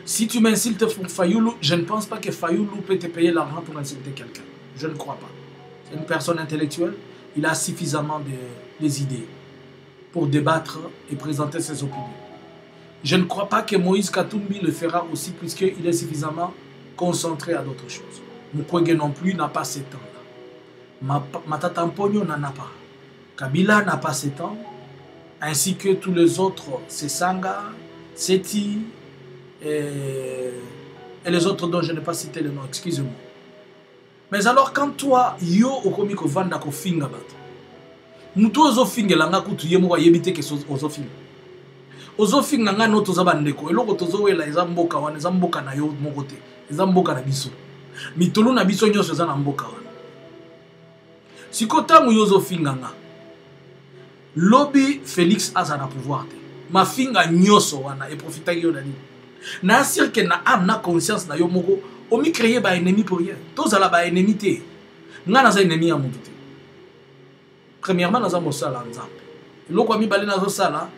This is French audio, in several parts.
Si tu m'insultes pour Fayoulou, je ne pense pas que Fayoulou peut te payer l'argent pour insulter quelqu'un. Je ne crois pas. C'est une personne intellectuelle. Il a suffisamment des idées pour débattre et présenter ses opinions. Je ne crois pas que Moïse Katumbi le fera aussi puisqu'il est suffisamment concentré à d'autres choses. Mukwege non plus n'a pas ce temps-là. Matata Mponyo n'en a pas. Kabila n'a pas ce temps. Ainsi que tous les autres, Sesanga, Seti et les autres dont je n'ai pas cité le nom, excusez-moi. Mais alors quand toi, yo okomi ko vanda ko finga bato. Mutu ozo finga langa kutu yemo wa yebite ke ozo finga. Ozo finga nga no toza bandeko. Eloko tozo wela eza mboka wana, eza mboka na yo moko te. Eza mboka na biso. Mitolu na biso nyonso eza na mboka wana. Sikotangu yo ozo finga nga. Lobby Félix aza na pouvoir te. Ma finga nyonso wana et profita yo na ni. Na assure que na âme na conscience na yo moko omi créer ba ennemi pour rien. Tozala ba ennemi te. Nga na za ennemi ya mutu te. Premièrement na za mosala nzambe. Loko ami bale na zo sala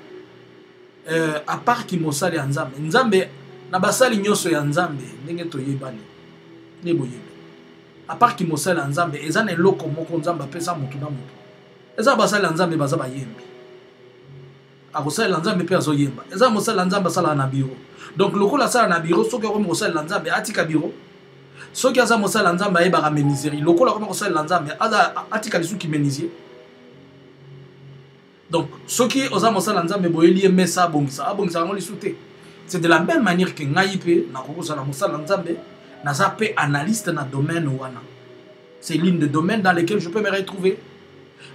à part ki mosala ya nzambe. Nzambe na basali nyonso ya nzambe ndenge toyebani. Ne boyeba. À part ki mosala ya nzambe eza na eloko moko nzambe apesa mutu na mutu. Eza basala nzambe baza bayembi. Akosala nzambe pe azoyemba. Eza mosala nzambe sala na bureau. Donc lokola sala na bureau soki ko mosala nzambe atika bureau. Soki aza mosala nzambe ayeba ka menuiserie. Lokola ko mosala nzambe atika lisuki menuisier. Donc soki oza mosala nzambe boyeli mesa bongisa ngo lisute. C'est de la même manière que ngai pe na ko sala mosala nzambe naza pe analyste na domaine wana. C'est l'une des domaines dans lesquels je peux me retrouver.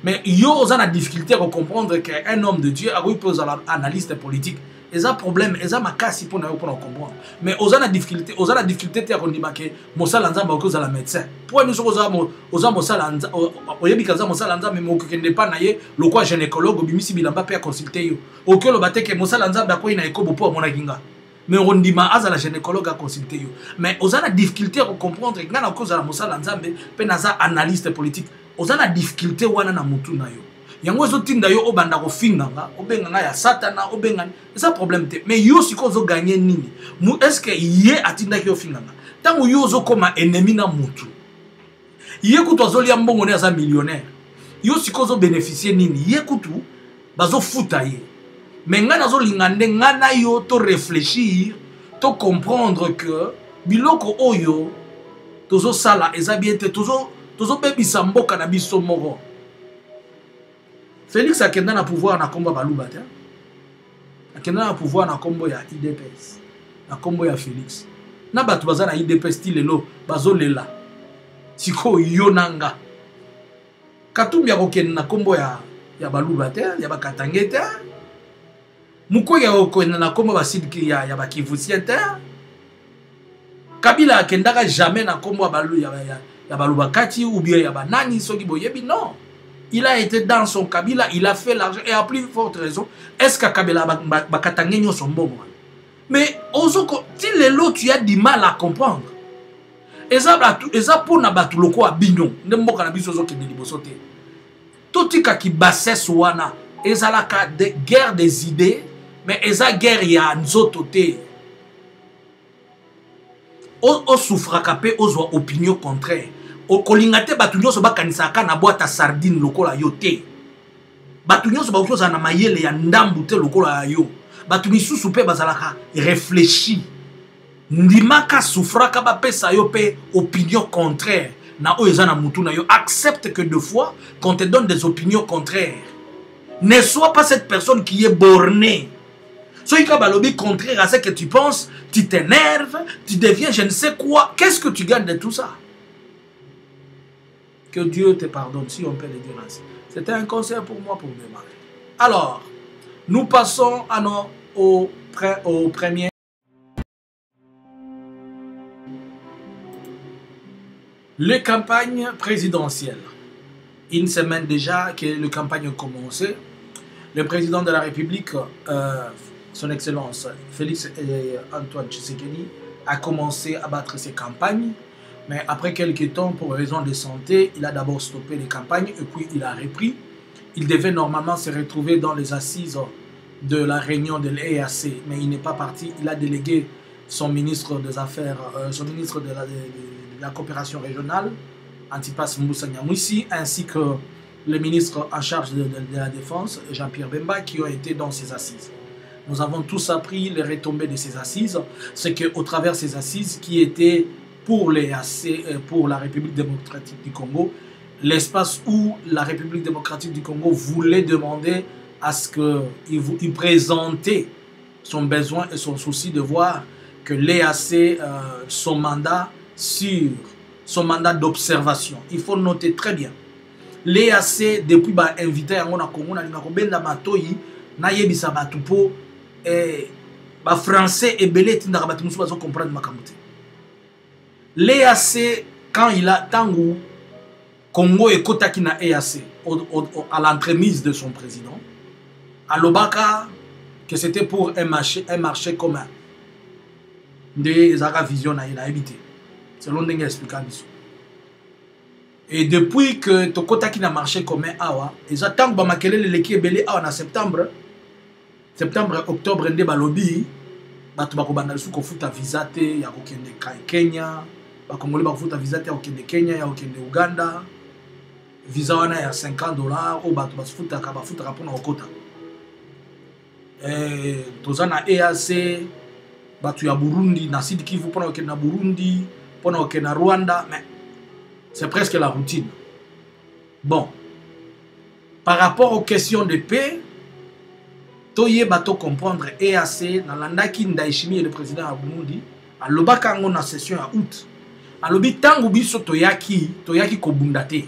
Mais yo oza na difficulté à comprendre qu'un homme de Dieu a eu pose à l'analyste politique. Et un problème, et ça m'a cassé pour comprendre. Mais oza na difficulté à comprendre que mosala nzamba okoza la médecin. Pour nous oza mosala nzamba oyebi kaza mosala nzamba mais okende pas naye lokwa gynécologue bimisi bilamba pe consulter yo. Okelo bateke mosala nzamba ko ina ekobo po mona kinga. Mais on dit ma aza la gynécologue à consulter yo. Mais oza na difficulté à comprendre que ngana okoza la mosala nzambe pe naza analyste politique. Oza na difficulté wana na mutu na yo. Yango zo tinda yo obanda ko finganga, obenganga ya satana, obenganga. C'est un problème te. Mais yo siko zo gagner nini? Est-ce que yé atinda ki yo finganga? Tango yo zo koma ennemi na mutu. Yé kutu zo lia mbongo ne aza millionnaire. Yo siko zo bénéficier nini? Yé kutu bazo futa ye. Mais ngana zo lingande ngana yo to réfléchir, to comprendre que biloko oyo tozo sala eza bien te tozo bebisa mboka na biso moko. Félix akenda na pouvoir na kombo baluba te. Akenda na pouvoir na kombo ya IDPS. Na kombo ya Félix. Na batu baza na IDPS ti lelo bazo lela. Siko yo nanga. Katumbi akokenda na kombo ya baluba te, ya bakatange te. Mukwege akokenda na kombo basidiki ya bakivusien te. Kabila akendaka jamais na kombo ya baluba kati ou bien ya banani soki boyebi non. Il a été dans son Kabila, il a fait l'argent. Et à plus forte raison, est-ce que Kabila bakatangé son bon? Mais si les lots, tu as du mal à comprendre. Et ça pour nabatu loko abino. Ne mboka na biso zo kende liboso te. Totika ki bassesse wana. Eza la de guerre des idées, mais eza guerre ya nzoto te. O souffra kapé ozwa opinion contraire. Kolingate batu nyonso bakanisaka na boîte à sardine lokola yo te. Batu nyonso bakoza na mayele ya ndambu te lokola yo. Batu misusu pe bazalaka réfléchi. Ndimaka souffraka ba pesa yo pe opinion contraire na o ezana mutu na yo. Accepte que deux fois qu'on te donne des opinions contraires. Ne sois pas cette personne qui est bornée. Sois ka balobi contraire à ce que tu penses, tu t'énerves, tu deviens je ne sais quoi. Qu'est-ce que tu gagnes de tout ça? Que Dieu te pardonne, si on peut le dire ainsi. C'était un conseil pour moi pour démarrer. Alors, nous passons au premier. Les campagnes présidentielles. Une semaine déjà que la campagne a commencé. Le président de la République, son Excellence Félix Antoine Tshisekedi, a commencé à battre ses campagnes. Mais après quelques temps, pour raison de santé, il a d'abord stoppé les campagnes et puis il a repris. Il devait normalement se retrouver dans les assises de la réunion de l'EAC, mais il n'est pas parti. Il a délégué son ministre des Affaires, son ministre de la coopération régionale, Antipas Moussa Nyamwisi, ainsi que le ministre en charge de la Défense, Jean-Pierre Bemba, qui ont été dans ces assises. Nous avons tous appris les retombées de ces assises, c'est qu'au travers de ces assises qui étaient pour la République démocratique du Congo, l'espace où la République démocratique du Congo voulait demander à ce qu'il présentait son besoin et son souci de voir que l'EAC, son mandat d'observation. Il faut noter très bien. L'EAC, depuis invité à Congo, na yebisa batu po ba français et belé tindaka batu musu bazo comprendre makamute. L'EAC quand il a tangu Congo et kotaki na EAC à l'entremise de son président à Lobaka que c'était pour un marché commun des Zara vision na habité selon ndenge expliquer biso. Et depuis que tokotaki na marché commun awa eza tangu ba makelele leki ebele awa na septembre octobre nde balobi bato bakobanda lisusu kofuta visa te ya kokende Kenya, bakongoli bakofuta visa te ya kokende Kenya, ya kokende Uganda, visa wana ya $50 o bato bafutaka mpona kokota. Toza na EAC bato ya Burundi na Sud Kivu mpona kokende na Burundi, mpona kokende na Rwanda, mais c'est presque la routine. Bon, par rapport aux questions de paix, Toye bato comprendre EAC na landaki Ndayishimiye le président ya Burundi a lobaka ngo na session ya août a lobi tangu biso toyaki kobunda te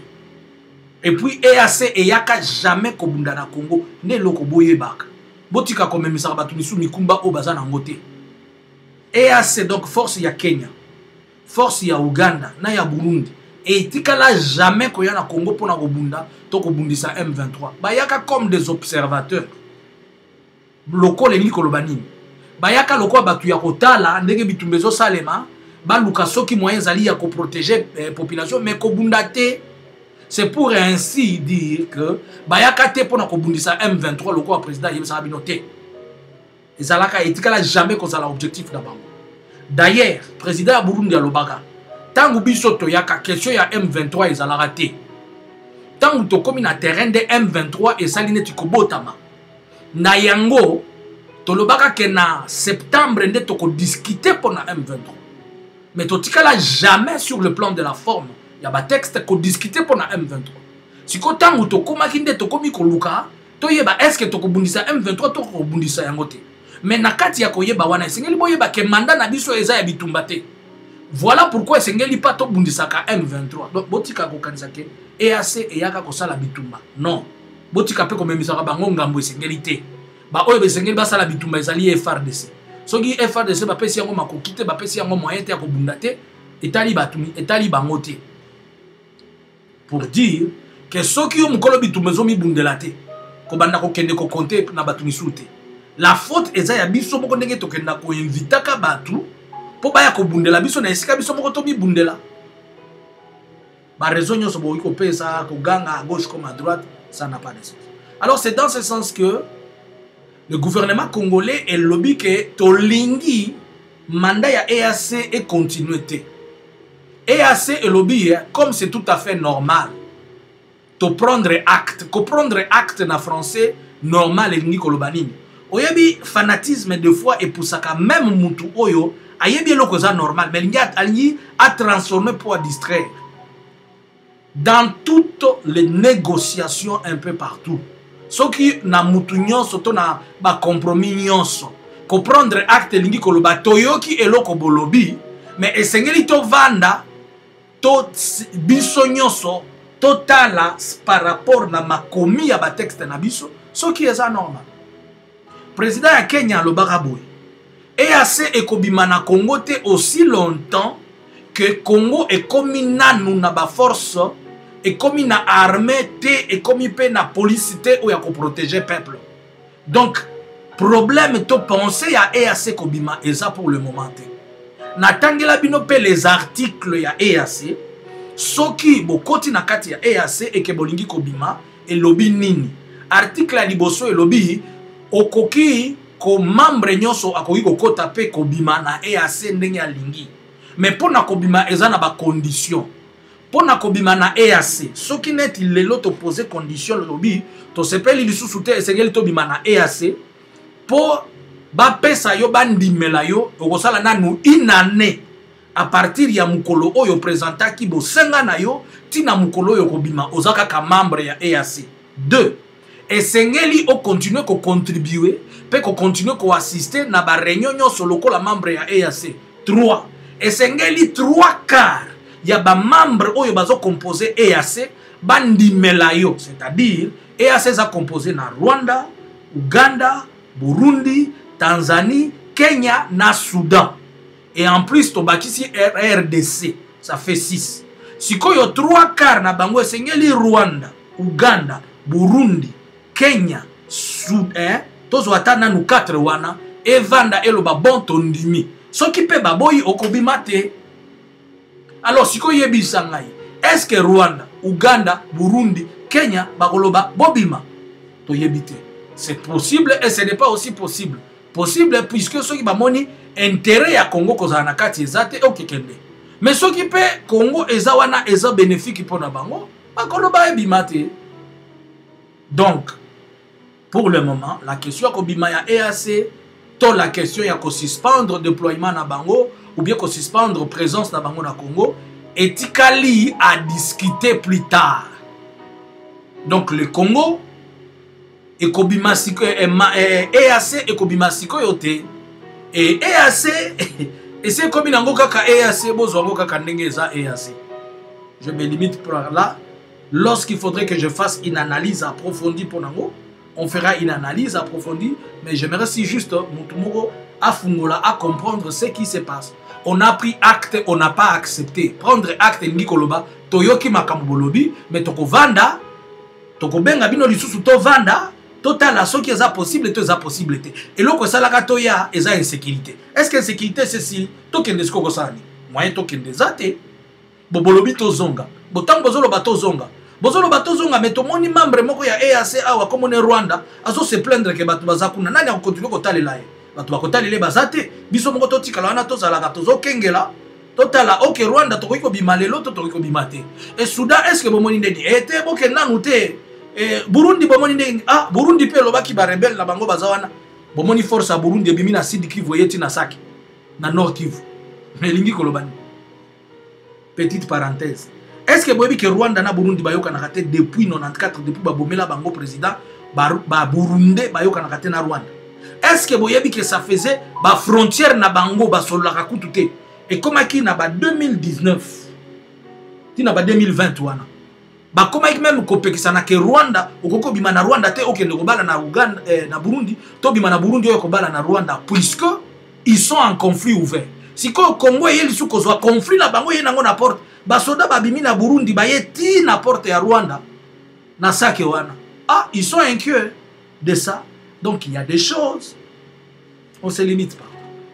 et puis EAC eyaka jamais kobunda na Congo ne loko boye baka botika komemisa bato misu mikumba o baza na ngote. EAC donc force ya Kenya, force ya Uganda na ya Burundi et tikala jamais koya na Congo pona kobunda to kobundisa M23 bayaka comme des observateurs loko lengi kolobani bayaka loko batu ya kotala ndenge bitumbezo salema baluka soki moyen zali ya ko protéger population mais kobunda te. C'est pour ainsi dire que bayaka te pona kobundisa M23 loko wa président yebisa binote ezalaka etikala jamais ko sala objectif na bango. D'ailleurs président ya Burundi alobaka tangu biso to yaka question ya M23 ezalaka te tangu to komi na terrain de M23 et saline tikobotama na yango tolobaka ke na septembre nde toko discuter pour na M23 mais totikala jamais sur le plan de la forme ya ba texte ko discuter pour na M23 siko tangu tokomaki nde tokomi koluka toyeba est-ce que toko bundisa M23 toko bundisa yango te mais na kati ya koyeba wana esengeli boyeba ke mandat na biso eza ya bitumba te. Voilà pourquoi esengeli pa to bundisa ka M23 donc botika ko kanisa ke EAC eyaka ko sala bitumba non botika pe komemisa bango ngambo esengeli te ba oyo besengeli basala bitumba ezali FRDC soki FRDC ba pesi yango makoki te ba pesi yango moyen te ya kobunda te etali batumi etali bango te pour dire que soki yo mukolo bitumba zo mibundela te ko banda ko kende ko compter na batumi sute la faute eza ya biso moko ndenge to kenda ko invitaka batu po baya ko bundela biso na esika biso moko to mibundela ba raison nyoso bo ko pesa ko ganga à gauche comme à droite. Ça n'a pas de sens. Alors c'est dans ce sens que le gouvernement congolais est lobby que tolingi mandat ya EAC et continuité. EAC est lobby comme c'est tout à fait normal. To prendre acte na français normal et lingi kolobanini. Oyebi fanatisme de fois et pour ça même mutu oyo ayebi eloko za normal mais lingi a transformé pour distraire. Dans toutes les négociations un peu partout. Ce qui na mutu nyonso to na ba compromis nyonso. Ko prendre acte lingi koloba toyoki eloko bolobi mais esengeli to vanda to biso nyonso totala par rapport na makomi ya ba texte na biso ce qui est normal. Président ya Kenya lobaka boy. EAC ekobima na Congo te aussi longtemps que Congo est comme nanu na ba force et comme na armée te et comme pe na police te ou ya ko protéger peuple. Donc problème to penser ya EAC kobima et ça pour le moment te. Na tangela bino pe les articles ya EAC soki bokoti na kati ya EAC et ke bolingi kobima et lobby nini. Article ya liboso et lobby okoki ko membre nyonso akoki kokota pe kobima na EAC ndenge alingi. Mais pona kobima eza na ba condition. Pona kobima na EAC, soki neti lelo to poser condition lobi, to sepeli lisusu te esengeli to bima na EAC po ba pesa yo bandimela yo okosala nanu inane à partir ya mukolo oyo présenta ki bo senga na yo tina mukolo oyo kobima ozaka ka membre ya EAC. 2. Esengeli o continuer ko contribuer pe ko continuer ko assister na ba réunion nyonso lokola membre ya EAC. 3. Esengeli 3/4 ya ba membre oyo bazo composer EAC bandimela yo, c'est-à-dire EAC za composé na Rwanda, Uganda, Burundi, Tanzanie, Kenya na Soudan. Et en plus to bakisi RDC, ça fait 6. Sikoyo 3/4 na bango esengeli Rwanda, Uganda, Burundi, Kenya, Soudan, tozo atana nu 4 wana evanda eloba bon tondimi. Soki pe baboyi okobima te. Alors sikoyo yebisa ngai, est-ce que Rwanda, Uganda, Burundi, Kenya bakoloba bobima to yebite? C'est possible et ce n'est pas aussi possible. Possible puisque ceux qui bamoni intérêt ya Congo kozala na kati ezate okekende. Mais ceux qui pe Congo eza wana eza bénéfique pour na bango bakoloba ebima te. Donc pour le moment la question ko bima ya EAC to la question ya ko suspendre déploiement na bango ou bien ko suspendre présence na bango na Congo etikali à discuter plus tard. Donc le Congo et kobima siko EAC et kobima siko yote et EAC et c'est comme nango kaka EAC bozo ngo kaka ndenge za EAC. Je me limite pour là. Lorsqu'il faudrait que je fasse une analyse approfondie pour nango, on fera une analyse approfondie, mais j'aimerais si juste mutumuro afungola à comprendre ce qui se passe. On a pris acte, on n'a pas accepté. Prendre acte ngikoloba toyoki makambolobi mais toko vanda toko benga bino lisusu to vanda total à ce qui est possible et tout est possibilité. Et l'autre ça la toya est insécurité. Est-ce que insécurité c'est si token de ce qu'on sani moyen token des athées bobolobi to zonga botam bozolo bato zonga bozolo bato zonga mais to moni membre moko ya EAC awa comme on Rwanda azo se plaindre que bato bazakuna nani a continuer ko talela ye bato bakotalele bazate biso moko to tikala wana to zala to zo kengela totala OK Rwanda to ko bimalelo to ko bimate et Soudan est-ce que bomoni ndeni ete boke nanu te Burundi bomoni ndenge Burundi pe lobaki ba rebelle la bango bazawana bomoni force à Burundi ebimi na Sud Kivu yeti na Saki na Nord Kivu mais lingi kolobani. Petite parenthèse, est-ce que boyebi que Rwanda na Burundi bayoka na kate depuis 94 depuis ba bomela bango président ba Burundi bayoka na kate na Rwanda? Est-ce que boyebi que ça faisait ba frontière na bango ba solaka kututé et comme qui na ba 2019 ti na ba 2020 wana ba koma même kopekisa na ke Rwanda okoko bima na Rwanda te okende kobala na Uganda na Burundi to bima na Burundi oyo kobala na Rwanda puisque ils sont en conflit ouvert. Si ko Congo yeli su kozwa conflit na bango yenango na porte ba soda ba bimi na Burundi ba yeti na porte ya Rwanda na sake wana ils sont inquiets de ça. Donc il y a des choses on se limite pas.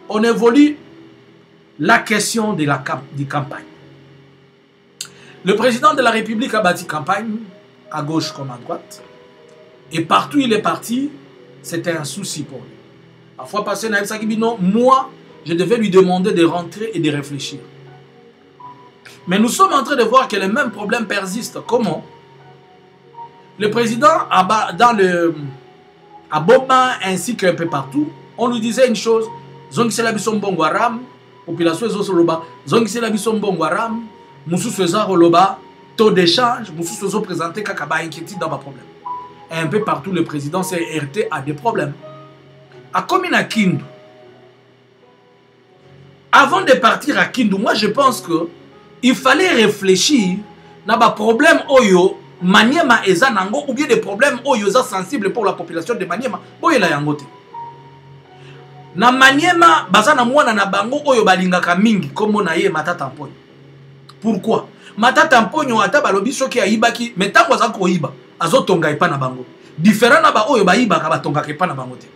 On évolue la question de la campagne. Le président de la République a bâti campagne, à gauche comme à droite. Et partout où il est parti, c'était un souci pour lui. La fois passée, Naïb Sakibino, moi, je devais lui demander de rentrer et de réfléchir. Mais nous sommes en train de voir que les mêmes problèmes persistent. Comment? Le président, à Boma ainsi qu'un peu partout, on nous disait une chose. Zongisela Bissombongwaram, population Zosoloba, Zongisela Bissombongwaram, Moussou César Oloba, taux d'échange, Moussou César présenté Kakaba inquiétude dans ma problème. Et un peu partout, le président CRT a des problèmes. À Komina Kindu, avant de partir à Kindu, moi je pense qu'il fallait réfléchir à des problèmes Oyo, Maniema et Zanango, ou bien des problèmes Oyo sensibles pour la population de Maniema, Oyo la Yangote. Na Maniema, bazana mwana na bango Oyo balingaka mingi, comme na ye Matata Mponyo. Pourquoi? Matata Mponyo ata balobi soki ayibaki, mais tango aza ko yiba, azotonga epa na bango. Différent na ba Oyo bayiba ka batonga epa na bango te.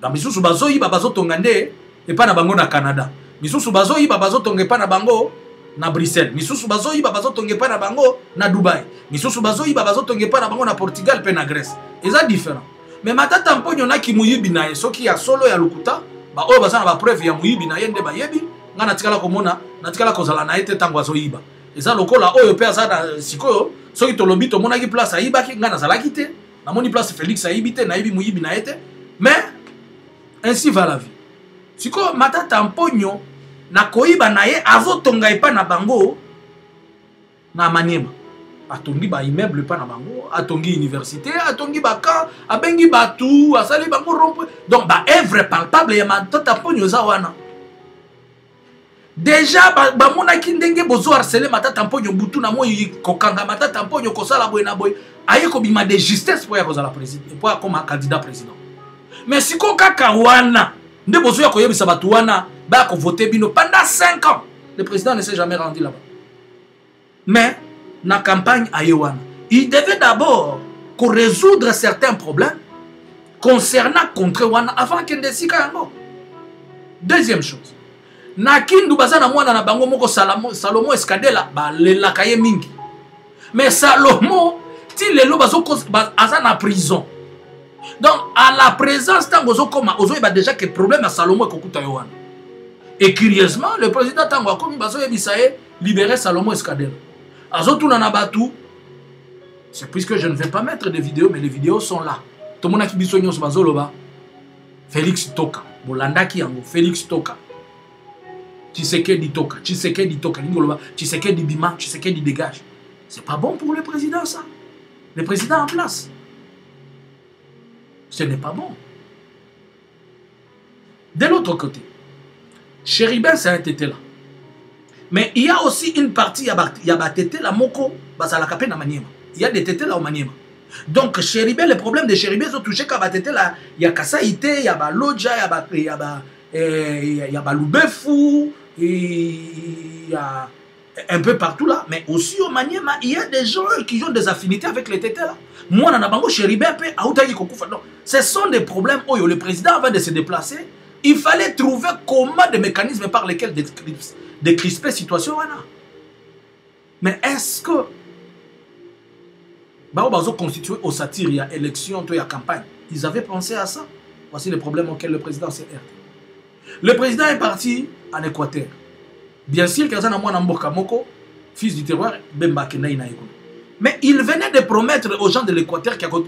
Na misusu bazo yiba bazotonga nde epa na bango na Canada. Misusu bazo yiba bazotonga epa na bango na Bruxelles. Misusu bazo yiba bazotonga epa na bango na Dubai. Misusu bazo yiba bazotonga epa na bango na Portugal pe na Grèce. Eza différent. mais matata mponyo na ki muyibi na ye soki ya solo ya lukuta ba oyo basana ba preuve ya muyibi na ye nde bayebi nga natikala komona natikala kozala na ye te ntango azoyiba eza lokola oyo pe aza na sikoyo soki tolobi tomonaki place ayibaki nga nazalaki te namoni place Félix ayibi te nayebi muyibi na ye te mais ainsi va la vie sikoyo matata mponyo na koyiba na ye azotonga epa na bango na Maniema atongi ba immeuble pa na bango atongi université atongi ba ka abengi batu asali bango rompe donc ba œuvre palpable ya matata mponyo za wana déjà ba mona ki ndenge bozo harceler matata mponyo butu na moyi kokanga matata mponyo kosala boy na boy aye ko bima de justesse pour ya kozala président pour comme candidat président mais siko kaka wana nde bozo ya koyebisa batu wana ba ko voter bino pendant 5 ans le président ne s'est jamais rendu là-bas mais na campagne ayewana il devait d'abord résoudre certains problèmes concernant contre wana avant qu'il décide yango. Deuxième chose na kindu bazana mwana na bango moko Salomo Escadela ba lela kaye mingi mais Salomo ti lelo bazoko azana prison donc à la présence tango zokoma ozo ba déjà que problème à Salomo ekokuta yowana et curieusement le président tango akomi bazo yebisaye libérer Salomo Escadela. C'est puisque je ne vais pas mettre de vidéos, mais les vidéos sont là. Tout le monde a qui bisogno sur Bazoloba. Félix Toka. Bolanda qui yango. Félix Toka. Tshisekedi Toka. Tshisekedi Toka. Tshisekedi Bima. Tshisekedi dégage. C'est pas bon pour le président, ça. Le président en place. Ce n'est pas bon. De l'autre côté, Chéribin, c'est un tété là. Mais il y a aussi une partie, il y a des tétés là, moko, bazalakape na Maniema. Il y a des tétés là au Maniema. Donc, Chéribé, le problème de Chéribé, ils ont touché qu'à tété là, il y a Kassaïté, il y a Balodja, il y a Baloubefu, il y a un peu partout là. Mais aussi au Maniema, il y a des gens qui ont des affinités avec les tétés là. Moi, dans Nabango, Chéribé, ce sont des problèmes où le président, avant de se déplacer, il fallait trouver comment des mécanismes par lesquels décrisper la situation. Mais est-ce que ils ont constitué au satire, il y a élection, il y a campagne, ils avaient pensé à ça? Voici le problème auquel le président s'est heurté. Le président est parti en Équateur. Bien sûr, qu'il y a un Mboka Moko, fils du terroir, mais il venait de promettre aux gens de l'Équateur qu'il y a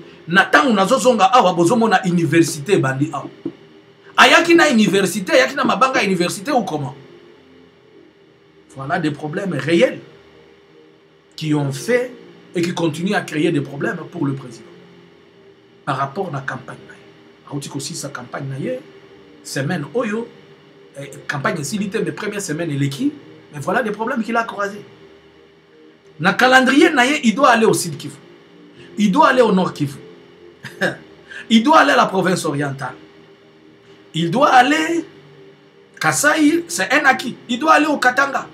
une université. Ayaki na université, ayaki na mabanga université ou comment? Voilà des problèmes réels qui ont fait et qui continuent à créer des problèmes pour le président. Par rapport à la campagne. Aouti aussi sa campagne naie, semaine oyo, campagne silité, mais première semaine et l'équipe, mais voilà des problèmes qu'il a croisés. Dans le calendrier naie, il doit aller au Sud Kivu. Il doit aller au Nord Kivu. Il doit aller à la province orientale. Il doit aller Kasai, c'est un acquis. Il doit aller au Katanga.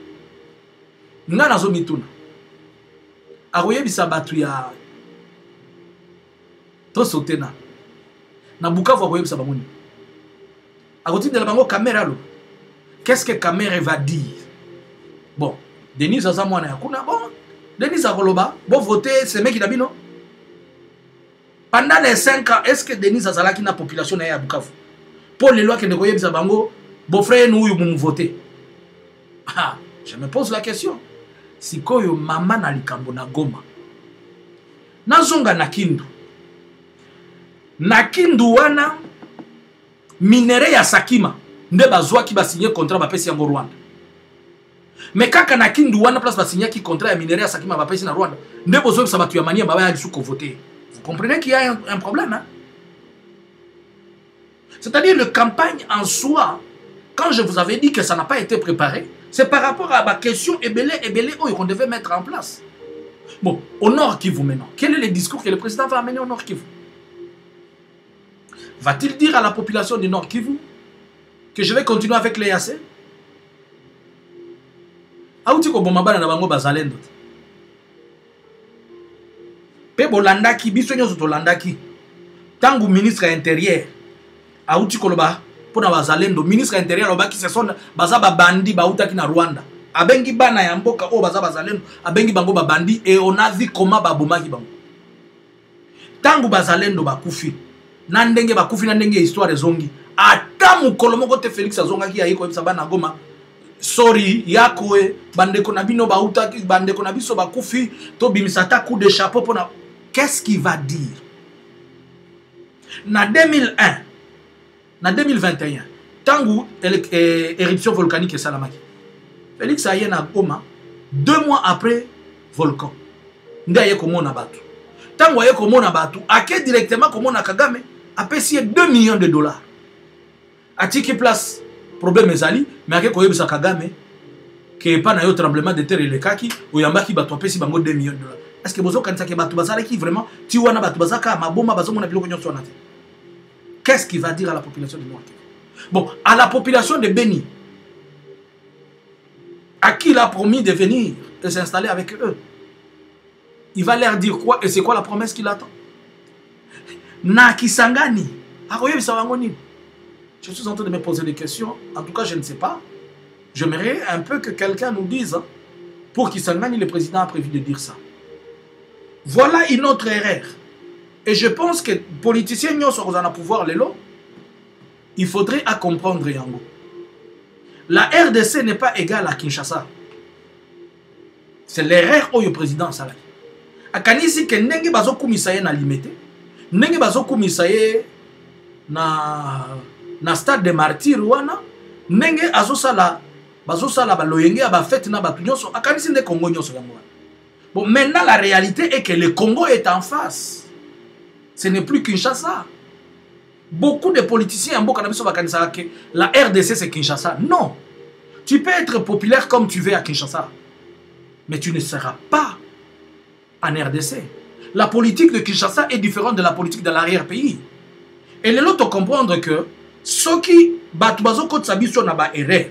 Nga nazo mituna. Aroye bisabatu ya to sotena. Na Bukavu aroye bisabamoni. Agoti de la bango caméra lo. Qu'est-ce que caméra va dire? Bon, Denis Aza mwana yakuna bon. Denis Akoloba, bon voter ce mec d'abino. Pendant les 5 ans, est-ce que Denis Azala qui na population na ya Bukavu? Pour les lois qui ne connaissent pas bango, bon frère nous nous voter. Ah, je me pose la question. Si koyo mama na likambo na Goma. Nazonga na Kindu. Na Kindu wana minere ya Sakima nde bazwa ki ba signer contrat ba pesi yango Rwanda. Mais kaka na Kindu wana place ba signer ki contrat ya minere ya Sakima ba pesi na Rwanda. Nde bozo sa batu ya mania ba ya disuko voter. Vous comprenez qu'il y a un problème hein? C'est-à-dire la campagne en soi, quand je vous avais dit que ça n'a pas été préparé, c'est par rapport à ma question ébélé qu'on devait mettre en place. Bon, au Nord Kivu maintenant, quel est le discours que le président va amener au Nord Kivu? Va-t-il dire à la population du Nord Kivu que je vais continuer avec les YAC? Aouti ko bomaba na bango bazalendo. Pe bolandaki biso nyoso to landaki. Tangu ministre intérieur Aouti koloba pour na bazalendo ministre intérieur lobaki ce sont bazaba bandi bautaki na Rwanda. Abengi bana ya mboka o bazaba bazalendo, abengi bango ba bandi et on a vu comment babomaki bango. Tangu bazalendo bakufi. na ndenge bakufi na ndenge histoire ezongi ata mukolo moko te Félix azongaki ya yeko ebisa bana Goma sorry yakoe bandeko na bino bauta bandeko na biso bakufi to bimisata coup de chapeau pona qu'est-ce qu'il va dire na 2001 na 2021 tangu éruption volcanique esalamaki Félix aye na Goma 2 mois après volcan nde aye komona bato tangu aye komona bato ake directement komona Kagame apesi 2 millions de dollars atiki place problème ezali mais ake koyebisa Kagame ke pa na yo tremblement de terre elekaki oyambaki bato apesi bango 2 millions de dollars. Est-ce que bozo kanisa ke bato bazalaki vraiment ti wana bato bazaka maboma bazomona biloko nyonso wana te? Qu'est-ce qu'il va dire à la population de Nord Kivu? Bon, à la population de Beni, à qui il a promis de venir et s'installer avec eux, il va leur dire quoi? Et c'est quoi la promesse qu'il attend? Na Kisangani, je suis en train de me poser des questions. En tout cas, je ne sais pas. J'aimerais un peu que quelqu'un nous dise, pour Kisangani, le président a prévu de dire ça. Voilà une autre erreur. Et je pense que les politiciens qui sont en pouvoir, il faudrait à comprendre Yango. La RDC n'est pas égale à Kinshasa. C'est l'erreur où le président Salai. A Kanisi que Nenge Bazoku Misaye na limité, Nenge Bazoku Misaye na stade de martyr wana, Nenge Azosala Baloyenge aba fête na batunyoso, a Kanisi ne Congo nyoso yango. Bon, maintenant la réalité est que le Congo est en face. Ce n'est plus Kinshasa. Beaucoup de politiciens en Bokanabiso Bakanisaka que la RDC c'est Kinshasa. Non. Tu peux être populaire comme tu veux à Kinshasa. Mais tu ne seras pas en RDC. La politique de Kinshasa est différente de la politique de l'arrière-pays. Et les autres comprendre que ceux qui Batubazo Kotsabiso na ba erreur.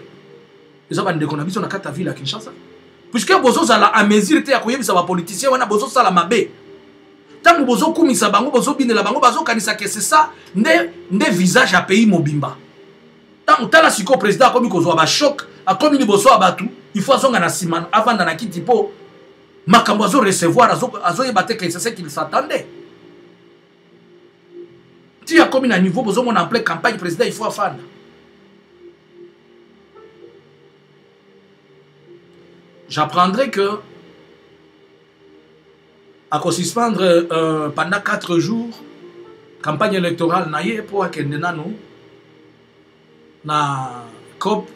Ils ont des Konabiso na kata ville à Kinshasa. Puisque Bozo Zala a mesure te akoyebi sa ba politicien wana Bozo Sala mabe. Tant bozo kumisa bango bozo binela bango bazo kanisa que c'est ça ne visage à pays mobimba. Tant tala siko président comme ko zo ba choc a comme ni bozo abatu il faut azonga na simana avant na kiti po makambo zo recevoir azo yebate que c'est ce qu'il s'attendait. Tu as comme na niveau bozo mon en pleine campagne président il faut afanda. J'apprendrai que à suspendre pendant 4 jours campagne électorale naie pour akende nano na COP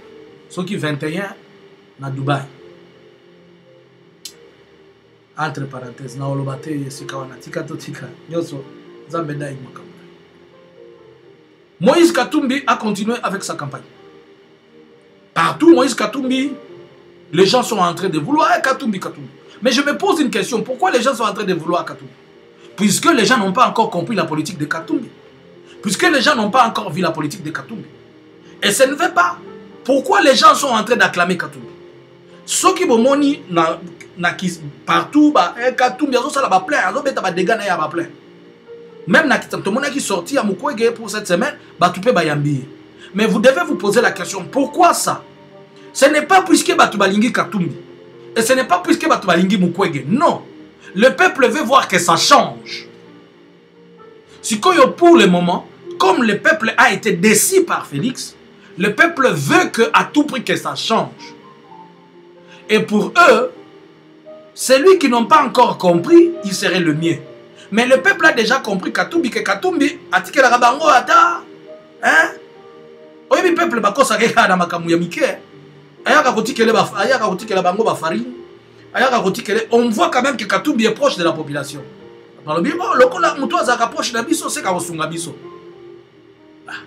soki 21 na Dubaï. Entre parenthèses na olobate sikawana tika to tika nyoso zambeda imakambo. Moïse Katumbi a continué avec sa campagne. Partout Moïse Katumbi, les gens sont en train de vouloir Katumbi. Mais je me pose une question, pourquoi les gens sont en train de vouloir Katumbi? Puisque les gens n'ont pas encore compris la politique de Katumbi. Puisque les gens n'ont pas encore vu la politique de Katumbi. Et ça ne veut pas. Pourquoi les gens sont en train d'acclamer Katumbi? Ceux qui vont partout, Katumbi, ils ont plein, ils ont des dégâts, ils ont plein. Même tout le monde qui est sorti à Mukwege pour cette semaine, mais vous devez vous poser la question, pourquoi ça? Ce n'est pas puisque Batubalingi Katumbi. Et ce n'est pas puisque Batubalingi Mukwege. Non. Le peuple veut voir que ça change. Si pour le moment, comme le peuple a été déçu par Félix, le peuple veut que, à tout prix que ça change. Et pour eux, celui qui n'ont pas encore compris, il serait le mien. Mais le peuple a déjà compris que Katumbi a tiki la rabango ata. Hein? Oui, le peuple bako sakeka na makamu ya mike. On voit quand même que Katumbi est proche de la population.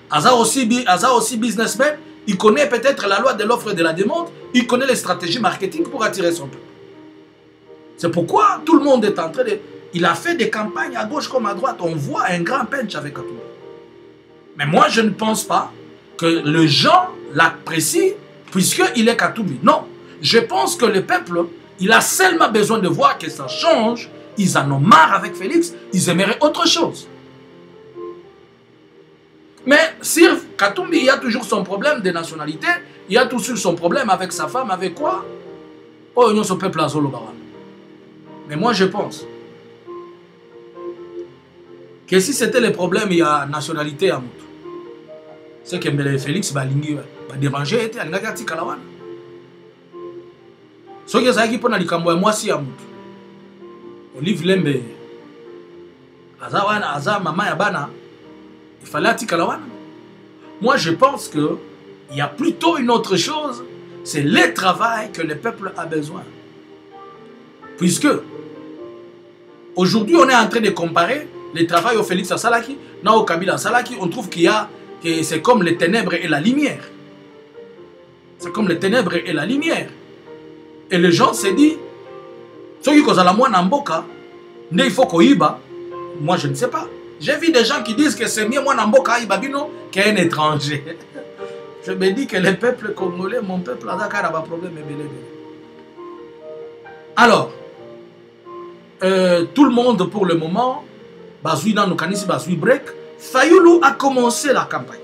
Aza aussi businessman, il connaît peut-être la loi de l'offre et de la demande, il connaît les stratégies marketing pour attirer son peuple. C'est pourquoi tout le monde est en train de... Il a fait des campagnes à gauche comme à droite, on voit un grand punch avec Katumbi. Mais moi je ne pense pas que les gens l'apprécient puisqu'il est Katumbi. Non, je pense que le peuple, il a seulement besoin de voir que ça change. Ils en ont marre avec Félix, ils aimeraient autre chose. Mais sur Katumbi, il y a toujours son problème de nationalité, il y a toujours son problème avec sa femme, avec quoi? Oh, non, ce peuple a Zolo. Mais moi, je pense que si c'était le problème, il y a nationalité à Moutou. C'est que Félix Balingi va déranger, était à l'ingati Kalawan. Ce qui est pour Nalikambo et moi si à Moutou. Olive Lembe, Azawana, Aza, Mama Yabana, il fallait à Kalawan. Moi, je pense qu'il y a plutôt une autre chose, c'est le travail que le peuple a besoin. Puisque, aujourd'hui, on est en train de comparer le travail au Félix Salaki, non au Kabila Salaki, on trouve qu'il y a, que c'est comme les ténèbres et la lumière. C'est comme les ténèbres et la lumière. Et les gens se disent, ceux qui causent la moine en boca, il faut qu'on y va. Moi, je ne sais pas. J'ai vu des gens qui disent que c'est mieux moi Namboka Ibabino qu'un étranger. Je me dis que le peuple congolais, mon peuple, a un problème. Alors, tout le monde pour le moment, Bazoui dans nos canis, Bazoui break, Fayoulou a commencé la campagne.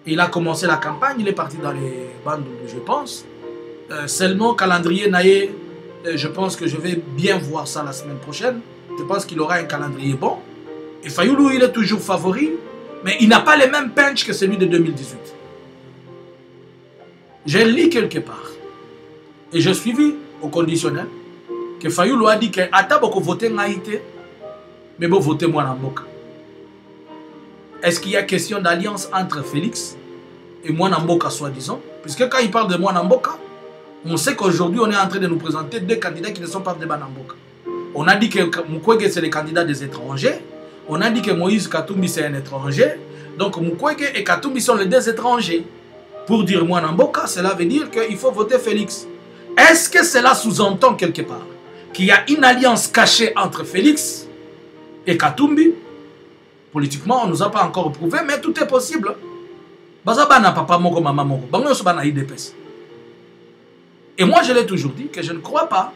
Il a commencé la campagne, il est parti dans les bandes, je pense. Seulement, calendrier Naé, je pense que je vais bien voir ça la semaine prochaine. Je pense qu'il aura un calendrier bon. Et Fayoulou, il est toujours favori, mais il n'a pas les mêmes punch que celui de 2018. J'ai lu quelque part, et j'ai suivi au conditionnel, que Fayoulou a dit que Ata boko voter Naïté, mais bon voter moi Namboka. Est-ce qu'il y a question d'alliance entre Félix et moi Namboka, soi-disant? Puisque quand il parle de moi Namboka, on sait qu'aujourd'hui on est en train de nous présenter deux candidats qui ne sont pas de Namboka. On a dit que Mukwege c'est le candidat des étrangers. On a dit que Moïse Katumbi c'est un étranger. Donc Mukwege et Katumbi sont les deux étrangers. Pour dire moi Namboka, cela veut dire qu'il faut voter Félix. Est-ce que cela sous-entend quelque part qu'il y a une alliance cachée entre Félix et Katumbi? Politiquement, on ne nous a pas encore prouvé, mais tout est possible. Bazabana papa moko mama moko. Bango yosubana idepes. Et moi je l'ai toujours dit que je ne crois pas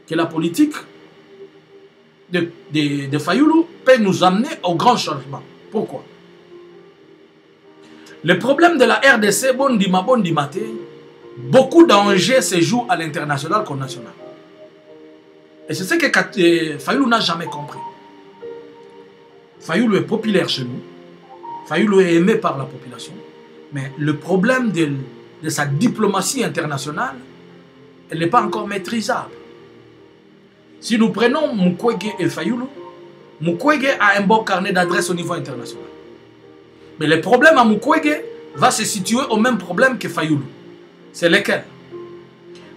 que la politique de Fayoulou peut nous amener au grand changement. Pourquoi? Le problème de la RDC, beaucoup d'enjeux se jouent à l'international qu'au national. Et c'est ce que Fayoulou n'a jamais compris. Fayoulou est populaire chez nous. Fayoulou est aimé par la population. Mais le problème de sa diplomatie internationale, elle n'est pas encore maîtrisable. Si nous prenons Mukwege et Fayoulou, Mukwege a un bon carnet d'adresses au niveau international. Mais le problème à Mukwege va se situer au même problème que Fayoulou. C'est lequel?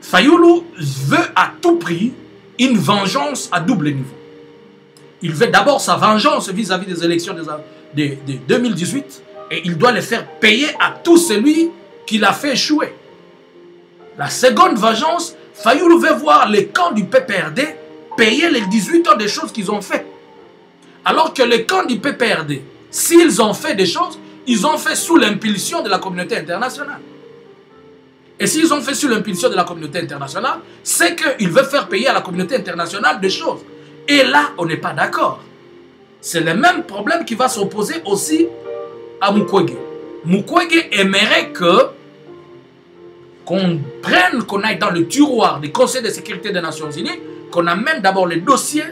Fayoulou veut à tout prix une vengeance à double niveau. Il veut d'abord sa vengeance vis-à-vis des élections de 2018 et il doit les faire payer à tout celui qui l'a fait échouer. La seconde vengeance, Fayoulou veut voir les camps du PPRD payer les 18 ans des choses qu'ils ont fait. Alors que les camps du PPRD, s'ils ont fait des choses, ils ont fait sous l'impulsion de la communauté internationale. Et s'ils ont fait sous l'impulsion de la communauté internationale, c'est qu'ils veulent faire payer à la communauté internationale des choses. Et là, on n'est pas d'accord. C'est le même problème qui va s'opposer aussi à Mukwege. Mukwege aimerait qu'on prenne, qu'on aille dans le tiroir du Conseil de sécurité des Nations Unies, qu'on amène d'abord le dossier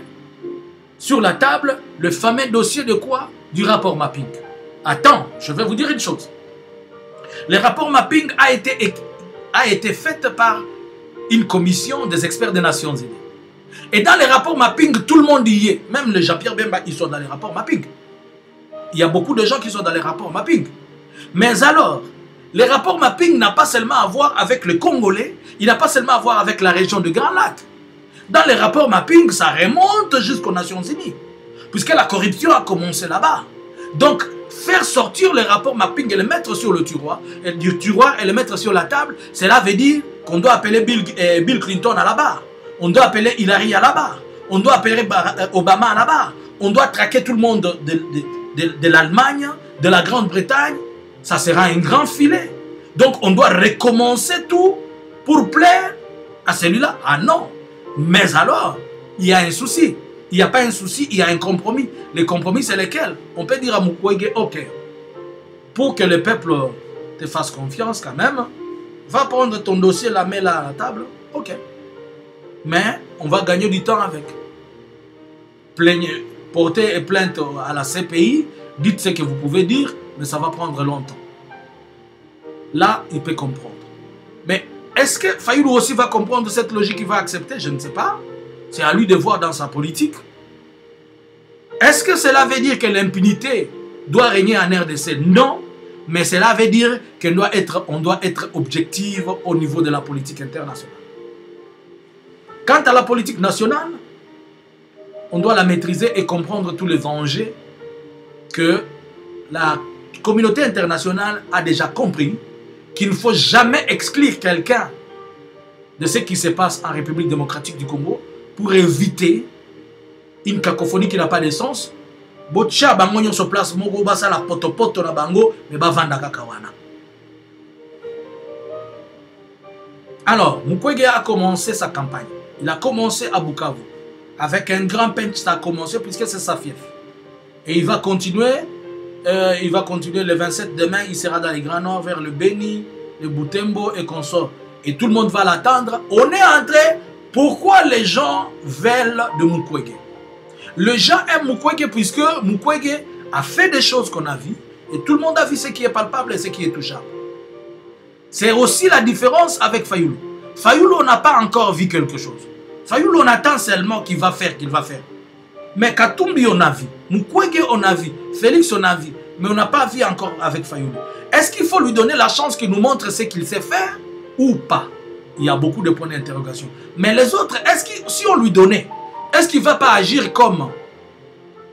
sur la table, le fameux dossier de quoi? Du rapport mapping. Attends, je vais vous dire une chose. Le rapport mapping a été fait par une commission des experts des Nations Unies. Et dans les rapports mapping, tout le monde y est. Même les Jean-Pierre Bemba, ils sont dans les rapports mapping. Il y a beaucoup de gens qui sont dans les rapports mapping. Mais alors, les rapports mapping n'ont pas seulement à voir avec le Congolais, il n'a pas seulement à voir avec la région du Grand Lac. Dans les rapports mapping, ça remonte jusqu'aux Nations Unies. Puisque la corruption a commencé là-bas. Donc, faire sortir les rapports mapping et les mettre sur le tiroir, et les mettre sur la table, cela veut dire qu'on doit appeler Bill Clinton à la barre. On doit appeler Hillary à la barre. On doit appeler Obama à la barre. On doit traquer tout le monde de l'Allemagne, de la Grande-Bretagne. Ça sera un grand filet. Donc, on doit recommencer tout pour plaire à celui-là. Ah non. Mais alors, il y a un souci. Il n'y a pas un souci, il y a un compromis. Le compromis, c'est lequel? On peut dire à Mukwege, ok, pour que le peuple te fasse confiance quand même, va prendre ton dossier, la mets là à la table, ok. Mais on va gagner du temps avec. portez plainte à la CPI, dites ce que vous pouvez dire, mais ça va prendre longtemps. Là, il peut comprendre. Mais est-ce que Fayulu aussi va comprendre cette logique, il va accepter? Je ne sais pas. C'est à lui de voir dans sa politique. Est-ce que cela veut dire que l'impunité doit régner en RDC? Non. Mais cela veut dire qu'on doit être objectif au niveau de la politique internationale. Quant à la politique nationale, on doit la maîtriser et comprendre tous les enjeux que la communauté internationale a déjà compris, qu'il ne faut jamais exclure quelqu'un de ce qui se passe en République démocratique du Congo pour éviter une cacophonie qui n'a pas de sens. Botia bango nyo sur place moko basa la poto na bango mais ba vanda kakawana. Alors, Mukwege a commencé sa campagne. Il a commencé à Bukavu avec un grand pinch, ça a commencé puisque c'est sa fief. Et il va continuer le 27 demain, il sera dans les Grands Nord vers le Beni, le Butembo et consort. Et tout le monde va l'attendre. On est entré. Pourquoi les gens veulent de Mukwege? Les gens aiment Mukwege puisque Mukwege a fait des choses qu'on a vues et tout le monde a vu ce qui est palpable et ce qui est touchable. C'est aussi la différence avec Fayulu. Fayulu, on n'a pas encore vu quelque chose. Fayulu, on attend seulement qu'il va faire, Mais Katumbi, on a vu. Mukwege, on a vu. Félix, on a vu. Mais on n'a pas vu encore avec Fayulu. Est-ce qu'il faut lui donner la chance qu'il nous montre ce qu'il sait faire ou pas? Il y a beaucoup de points d'interrogation. Mais les autres, si on lui donnait, est-ce qu'il ne va pas agir comme...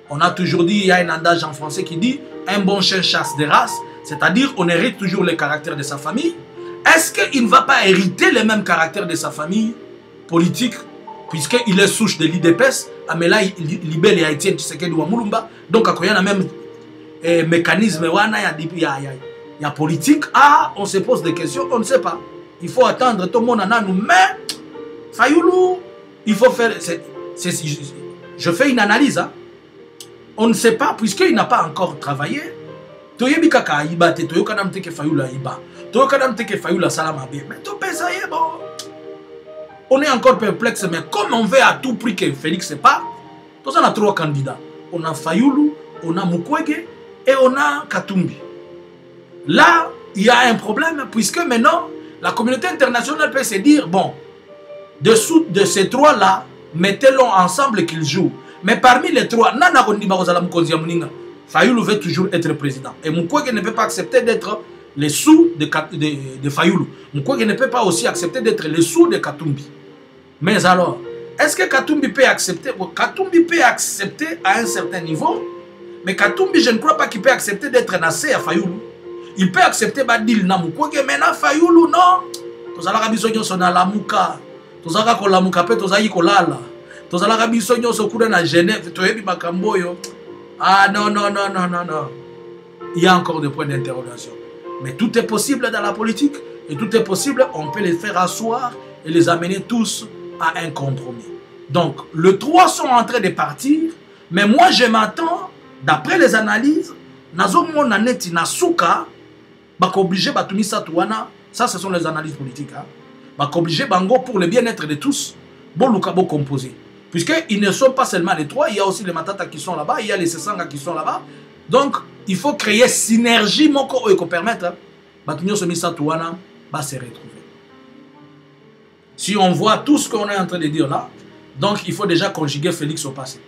On a toujours dit, il y a un adage en français qui dit un bon chien chasse des races, c'est-à-dire on hérite toujours les caractères de sa famille. Est-ce qu'il ne va pas hériter les mêmes caractères de sa famille politique, puisqu'il est souche de l'IDPS, Amela Libel et Haïtien Tshisekedi wa Mulumba, donc il y a le même mécanisme, il y a politique. Ah, on se pose des questions, on ne sait pas. Il faut attendre, tout le monde en a nous. Mais Fayulu, il faut faire... Je fais une analyse. Hein. On ne sait pas, puisqu'il n'a pas encore travaillé. On est encore perplexe, mais comme on veut à tout prix que Félix ne part, on a 3 candidats. On a Fayulu, on a Mukwege et on a Katumbi. Là, il y a un problème, puisque maintenant, la communauté internationale peut se dire, bon, dessous de ces 3-là, mettez-les ensemble qu'ils jouent. Mais parmi les 3, Fayulu veut toujours être président. Et Mukwege ne peut pas accepter d'être les sous de Fayulu. Mukwege ne peut pas aussi accepter d'être les sous de Katumbi. Mais alors, est-ce que Katumbi peut accepter? Katumbi peut accepter à un certain niveau. Mais Katumbi, je ne crois pas qu'il peut accepter d'être nassé à Fayulu. Il peut accepter Badil na Mukwege, mais na Fayulu, non. Tozalaka biso nyonso na lamuka. Tozalaka ko lamuka pe tozali ko lala. Tozalaka biso nyonso kuda na Genève, toyebi makambo yo. Ah non, non, non, non, non, non. Il y a encore des points d'interrogation. Mais tout est possible dans la politique. Et tout est possible, on peut les faire asseoir et les amener tous à un compromis. Donc, les 3 sont en train de partir. Mais moi, je m'attends, d'après les analyses, Nazomon Naneti Nasuka, obligé ça ce sont les analyses politiques. Obligé Bango pour le bien-être de tous, Bolukabo composé. Puisqu'ils ne sont pas seulement les 3, il y a aussi les Matata qui sont là-bas, il y a les Sessanga qui sont là-bas. Donc, il faut créer synergie moko et permettre Batunyo Somisa Touana va se retrouver. Si on voit tout ce qu'on est en train de dire là, donc il faut déjà conjuguer Félix au passé.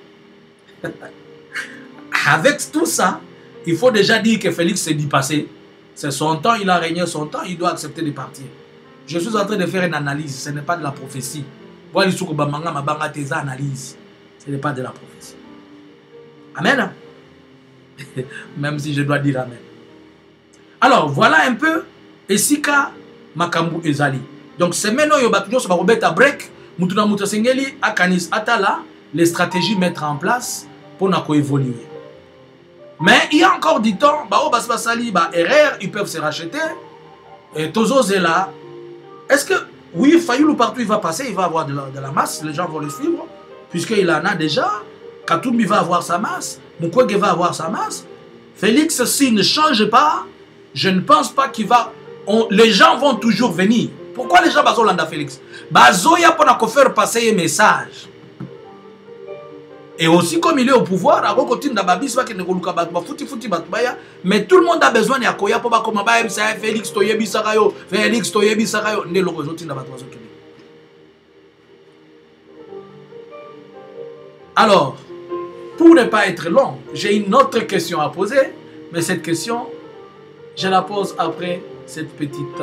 Avec tout ça, il faut déjà dire que Félix s'est dit passé. C'est son temps, il a régné son temps, il doit accepter de partir. Je suis en train de faire une analyse, ce n'est pas de la prophétie. Ce n'est pas de la prophétie. Amen. Même si je dois dire amen. Alors, voilà un peu Esika Makambu Ezali. Donc, c'est maintenant que nous avons break. Mutuna Mutasengeli, Akanis Atala, les stratégies mettre en place pour nous évoluer. Mais il y a encore du temps, erreur, ils peuvent se racheter. Et Tozo Zela, est-ce que, oui, Fayulu partout il va passer, il va avoir de la masse, les gens vont le suivre, puisqu'il en a déjà. Katumbi va avoir sa masse, Mukwege va avoir sa masse. Félix, s'il ne change pas, je ne pense pas qu'il va... les gens vont toujours venir. Pourquoi les gens bazolanda Félix? Bazoya pour faire passer un message. Et aussi comme il est au pouvoir, mais tout le monde a besoin de Koya pour comme Félix Toyebi Sakayo, Félix Toyebi Sakayo, alors, pour ne pas être long, j'ai une autre question à poser, mais cette question, je la pose après cette petite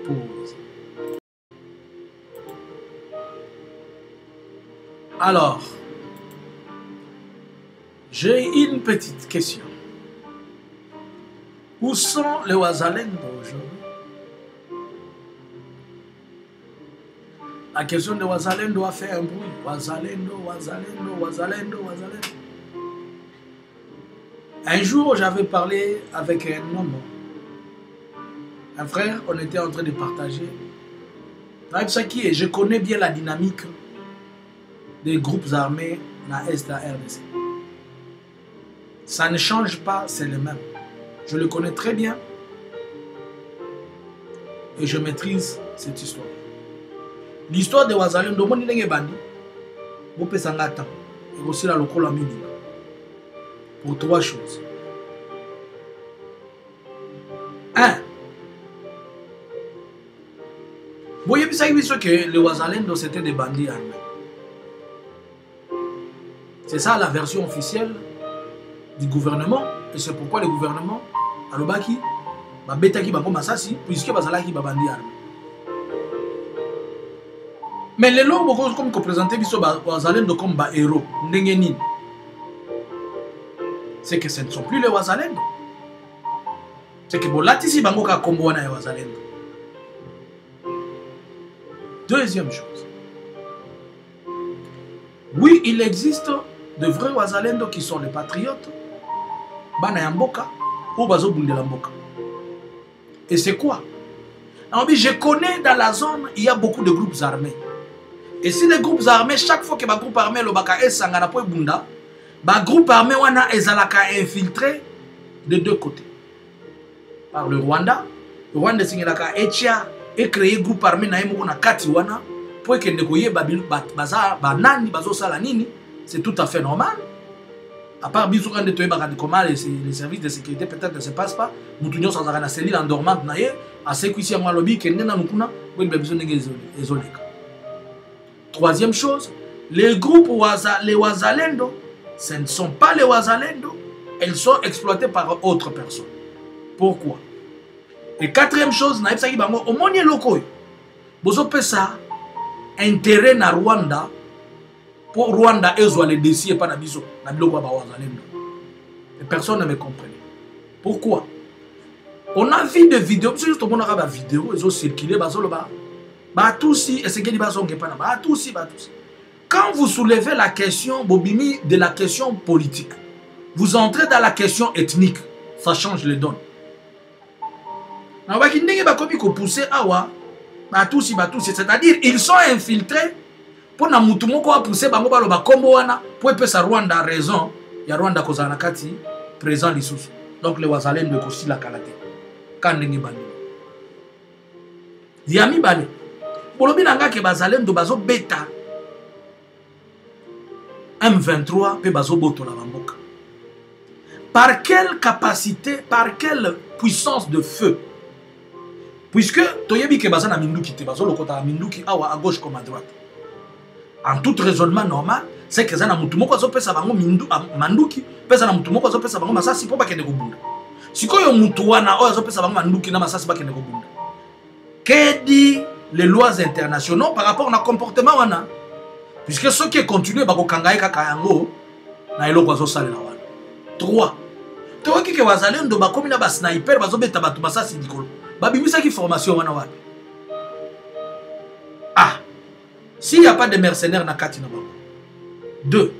pause. Alors, j'ai une petite question. Où sont les Wazalendo aujourd'hui? La question de Wazalendo a fait un bruit. Wazalendo, Wazalendo, Wazalendo, Wazalendo. Un jour, j'avais parlé avec un homme, un frère, on était en train de partager. Je connais bien la dynamique des groupes armés dans l'Est de la RDC. Ça ne change pas, c'est le même. Je le connais très bien et je maîtrise cette histoire. L'histoire de Wazalendo, mon ndenge bandi, bo pesanga temps et aussi la lokola mini. Pour trois choses. 1. Vous voyez que les Wazalendo c'était des bandits armés. C'est ça la version officielle du gouvernement et c'est pourquoi le gouvernement a le baki ba betaki bango masasi puisque bazalaki ba bandits armés. Mais les lois comme que présenter biso Wazalendo comme ba héros ndenge nini. C'est que ce ne sont plus les Wazalendo. C'est que bolatisi bango ka kombo wana ya Wazalendo. Deuxième chose. Oui, il existe de vrais Wazalendo qui sont les patriotes, bana ya mboka ou bazo bundela mboka. Et c'est quoi? Alors, je connais dans la zone, il y a beaucoup de groupes armés. Et si les groupes armés, chaque fois que ba groupe armé le baka esangana po bunda, ba groupe armé wana ezalaka infiltré de deux côtés. Par le Rwanda singelaka etia et créer groupe armé na yemo na kati wana pour que negoye baza banani bazo sala nini, c'est tout à fait normal. À part biso quand de toyeba comment les services de sécurité peut-être ne se passent pas, mutunyo sans na cellule endormante na ye, à ce qu'ici moi lobby que nena mukuna bo besoin de ezoleka. Troisième chose, les groupes les Wazalendo, ce ne sont pas les Wazalendo, elles sont exploitées par autres personnes. Pourquoi? Et quatrième chose, au monde local, vous avez ça intérêt na Rwanda pour Rwanda et les dossiers pas nabiso na biloko ba Wazalendo. Et personne ne me comprenait. Pourquoi? On a vu des vidéos, juste au monde a des vidéos, ils ont circulé bazolo ba tous et c'est que pas tous. Quand vous soulevez la question bobimi de la question politique, vous entrez dans la question ethnique, ça change les donnes. C'est-à-dire ils sont infiltrés pour na mutu moko a pousser bango baloba kombo wana pour epesa Rwanda raison ya Rwanda kozana kati présent lisusu. Donc les Wazalendo ko si la kalate kan ndenge bandi yami bale bolobi nanga ke Bazalendo bazo beta M23 pe bazo boto la bamboka. Par quelle capacité, par quelle puissance de feu? Puisque toyebi ke bazana minduki te bazo lokota minduki awa à gauche comme à droite. En tout raisonnement normal, c'est que zana mutu moko azo pesa bango manduki, pesa na mutu moko azo pesa bango masasi po ba kende ko bunda. Sikoyo mutu wana oyo azo pesa bango manduki na masasi ba kende ko bunda. Que dit les lois internationaux par rapport au comportement wana? Puisque ceux qui continuent bako kangaye kaka yango na eloko azo salela wana. 3. Toi qui Wazalendo bakomi na ba sniper bazo beta batu masasi dikolo. Babimisa ki formation wana wapi? Ah. S'il n'y a pas de mercenaires na kati na bango. 2.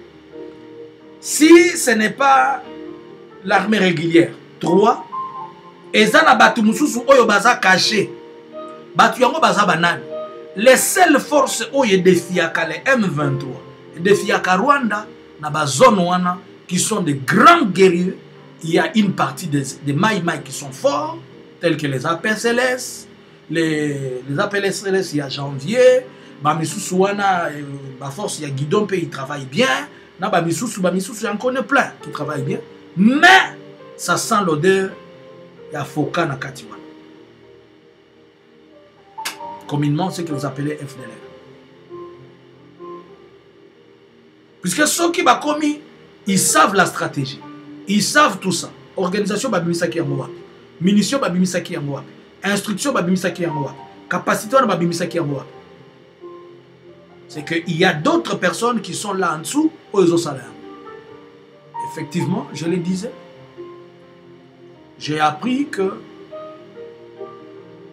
Si ce n'est pas l'armée régulière. 3. Ezana batu mususu oyo baza caché. Batu yango baza banani. Les seules forces oyo defiaka les M23. Defiaka Rwanda na ba zone wana qui sont de grands guerriers. Il y a une partie des Maïmaï qui sont forts, tels que les APCLS, les APCLS, il y a Janvier, Bamissou Souana, ma force, il y a Guidon, il travaille bien, na ba misusu j'en connais plein qui travaillent bien, mais ça sent l'odeur ya foka na kati wana. Communément, c'est ce que vous appelez FDLR. Puisque ceux qui va commis, ils savent la stratégie. Ils savent tout ça. Organisation babimisaki yango wapi. Munition babimisaki yango wapi. Instruction babimisaki yango wapi. Capacité babimisaki yango wapi. C'est qu'il y a d'autres personnes qui sont là en dessous aux salaires. Effectivement, je le disais. J'ai appris que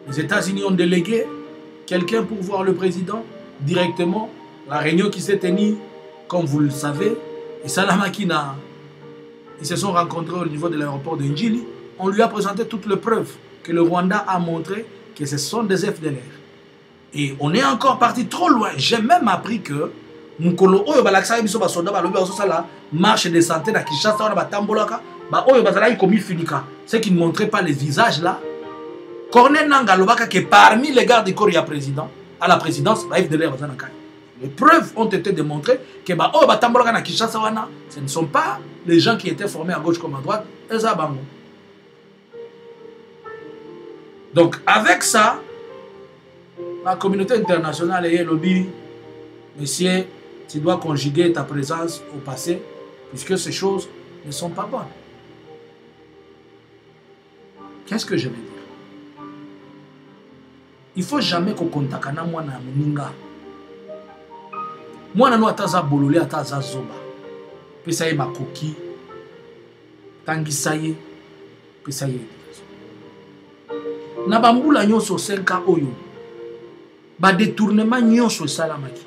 les États-Unis ont délégué quelqu'un pour voir le président directement. La réunion qui s'est tenue, comme vous le savez, et Salamakina, ils se sont rencontrés au niveau de l'aéroport de Njili. On lui a présenté toutes les preuves que le Rwanda a montré que ce sont des FDLR. Et on est encore parti trop loin. J'ai même appris que Mukolo Oyo Balaksa Biso Basoda Balobi Osala marche de santé na Kinshasa na Batambolaka, ba Oyo Bazala commis Finika. Ceux qui ne montraient pas les visages là. Corneille Nangaa Lobaka que parmi les gardes du corps il y a président à la présidence, ba FDLR Bazanaka. Les preuves ont été démontrées que ba Oyo Batambolaka na Kinshasa wana, ce ne sont pas les gens qui étaient formés à gauche comme à droite, eza bango. Donc avec ça, la communauté internationale est lobby, monsieur, tu dois conjuguer ta présence au passé, puisque ces choses ne sont pas bonnes. Qu'est-ce que je veux dire? Il ne faut jamais qu'on contacte moi na muninga. Moi, nous ataza bololé, ataza zoba. Puis ça y est ma coquille. Tangi ça y est. Puis ça y est. Nabambula nyonso 5 ans oyo. Ba détournement nyonso salamaki.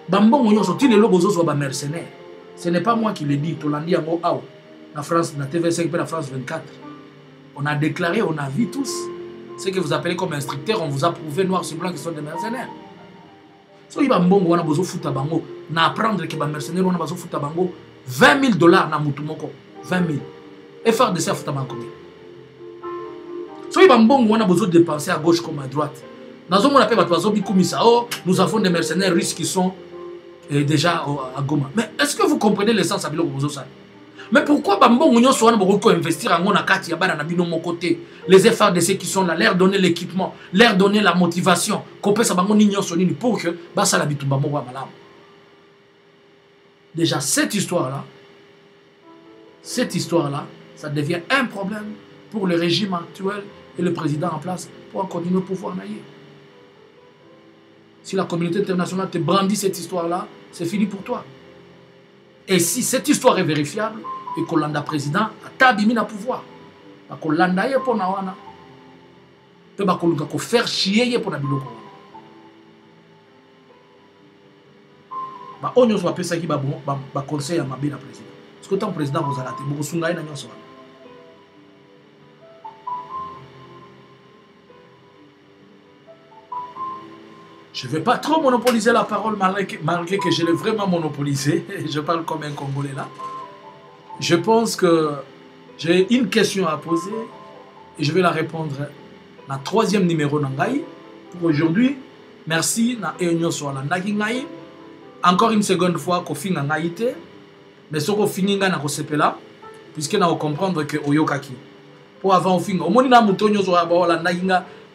Bambongo nyonso ti lelo bozo ba mercenaire. Ce n'est pas moi qui le dis, Tolandi yango aw. La France, la TV5 et la France 24. On a déclaré, on a vu tous. Ce que vous appelez comme instructeurs, on vous a prouvé noir sur blanc qu'ils sont des mercenaires. So il bambongo wana bozo futa bango, na apprendre que ba mercenaire wana bozo futa bango $20 000 na mutu moko, 20 000. Et faire de ça futa bango. So il bambongo wana bozo dépenser à gauche comme à droite. Nous avons des mercenaires russes qui sont déjà à Goma. Mais est-ce que vous comprenez l'essence à Bilo Bozosa? Mais pourquoi Bambon Union soit investir en Monakati à Banabino mon côté? Les FARDC qui sont là, leur donner l'équipement, leur donner la motivation, qu'on peut savoir pour que Bassa la bitumba mowa malam. Déjà cette histoire-là, ça devient un problème pour le régime actuel et le président en place pour continuer au pouvoir naïe. Si la communauté internationale te brandit cette histoire-là, c'est fini pour toi. Et si cette histoire est vérifiable, et que l'Anda président a tabimi na pouvoir, que l'Anda est pour nawana, peut que faire chier pour na biloko. Ba onyo so apesa ki ba conseil à mabe na président. Parce que tant président vous a raté, vous sunga na nyonso. Je ne vais pas trop monopoliser la parole malgré que je l'ai vraiment monopolisé. Je parle comme un Congolais là. Je pense que j'ai une question à poser et je vais la répondre dans le 3e numéro d'Angaï. Pour aujourd'hui, merci. Encore une seconde fois, qu'on finit en Haïti. Mais ce qu'on finit en Sepela, puisque nous comprendre que Oyokaki. Pour avant, on finit. Au moins, nous avons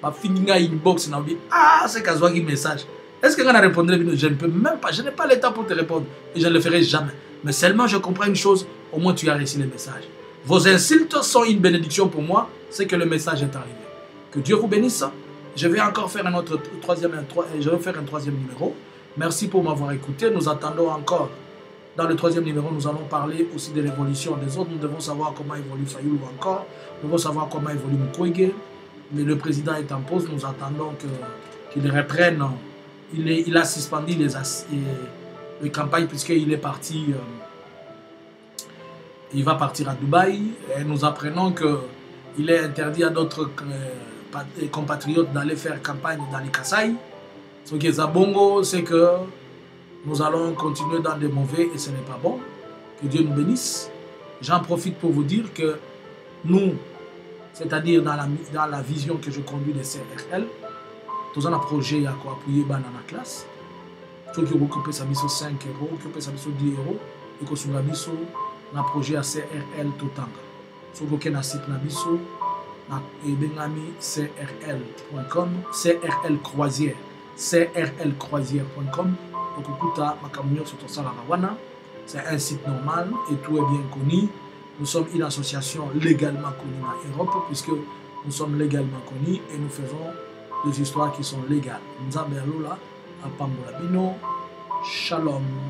inbox, ah, c'est Kazwagi message. Est-ce que quand on répondrait, je ne peux même pas, je n'ai pas le temps pour te répondre et je ne le ferai jamais. Mais seulement je comprends une chose, au moins tu as reçu le message. Vos insultes sont une bénédiction pour moi, c'est que le message est arrivé. Que Dieu vous bénisse. Je vais encore faire un troisième numéro. Merci pour m'avoir écouté. Nous attendons encore. Dans le 3e numéro, nous allons parler aussi de l'évolution des autres. Nous devons savoir comment évolue Fayoulou encore. Nous devons savoir comment évolue Mukwege. Mais le président est en pause, nous attendons qu'il reprenne. Il a suspendu les campagnes puisqu'il est parti. Il va partir à Dubaï. Et nous apprenons qu'il est interdit à d'autres compatriotes d'aller faire campagne dans les Kasaï. Ce qui est à Bongo, c'est que nous allons continuer dans des mauvais et ce n'est pas bon. Que Dieu nous bénisse. J'en profite pour vous dire que nous, c'est-à-dire dans la vision que je conduis des CRL, nous avons un projet à appuyer dans la classe. soki okokope sa biso 5 euros okope sa biso 10 euros ekosunga biso na projet ya CRL totanga soki oke na site na biso na ebengami crl.com crl croisière.com okokuta makambo nyonso tosalaka wana. C'est un site normal et tout est bien connu. Nous sommes une association légalement connue en Europe puisque nous sommes légalement connus et nous faisons des histoires qui sont légales. Nzambe alola apambola bino. Shalom.